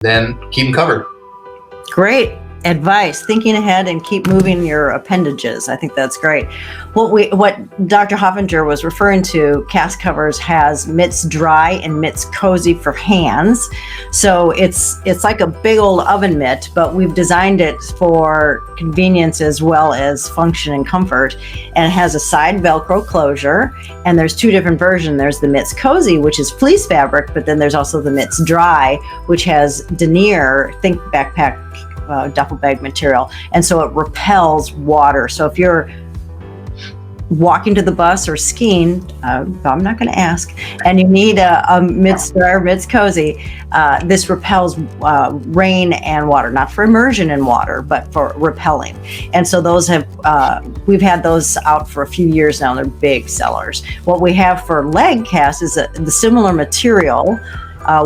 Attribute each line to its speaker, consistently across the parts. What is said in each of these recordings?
Speaker 1: then keep them covered.
Speaker 2: Great advice, thinking ahead and keep moving your appendages. I think that's great. What Dr. Hoffinger was referring to, CastCoverz has Mittz Dry and Mittz Cozy for hands. So it's like a big old oven mitt, but we've designed it for convenience as well as function and comfort. And it has a side Velcro closure. And there's two different versions. There's the Mittz Cozy, which is fleece fabric, but then there's also the Mittz Dry, which has denier, think backpack, duffel bag material, and so it repels water. So if you're walking to the bus or skiing, I'm not going to ask, and you need a Mittz Dry or Mittz Cozy, this repels rain and water, not for immersion in water, but for repelling. And so those have, we've had those out for a few years now, and they're big sellers. What we have for leg cast is the similar material.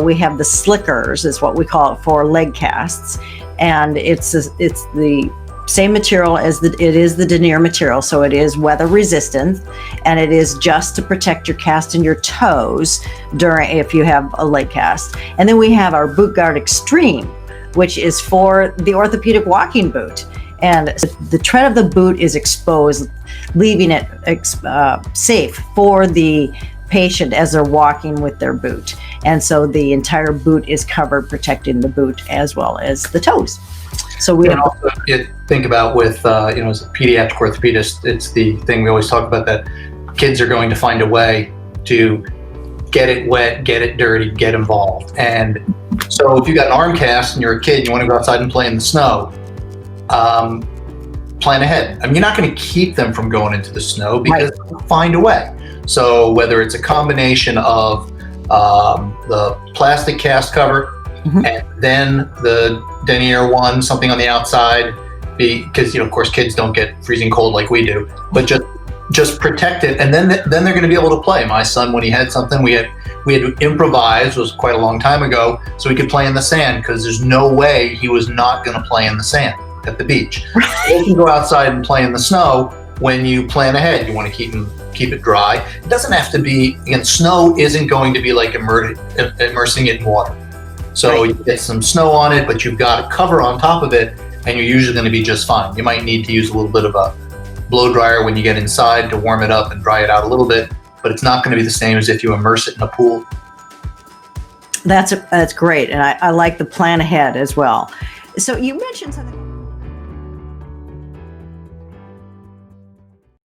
Speaker 2: We have the Slickerz, is what we call it for leg casts. And it's the same material as it is the denier material, so it is weather resistant, and it is just to protect your cast and your toes if you have a leg cast. And then we have our BootGuardz Xtreme, which is for the orthopedic walking boot. And the tread of the boot is exposed, leaving it safe for the patient as they're walking with their boot. And so the entire boot is covered, protecting the boot as well as the toes. So we
Speaker 1: also think about with, as a pediatric orthopedist, it's the thing we always talk about, that kids are going to find a way to get it wet, get it dirty, get involved. And so if you got an arm cast and you're a kid and you want to go outside and play in the snow, plan ahead. I mean, you're not going to keep them from going into the snow, because they'll find a way. So whether it's a combination of the plastic cast cover, and then the denier one, something on the outside, because of course kids don't get freezing cold like we do, but just protect it, and then they're going to be able to play. My son, when he had something, we had to improvise. It was quite a long time ago, so we could play in the sand, because there's no way he was not going to play in the sand at the beach. So you can go outside and play in the snow. When you plan ahead, you want to keep it dry. It doesn't have to be, again, snow isn't going to be like immersing it in water. So you get some snow on it, but you've got a cover on top of it, and you're usually going to be just fine. You might need to use a little bit of a blow dryer when you get inside to warm it up and dry it out a little bit, but it's not going to be the same as if you immerse it in a pool.
Speaker 2: That's great, and I like the plan ahead as well. So you mentioned something.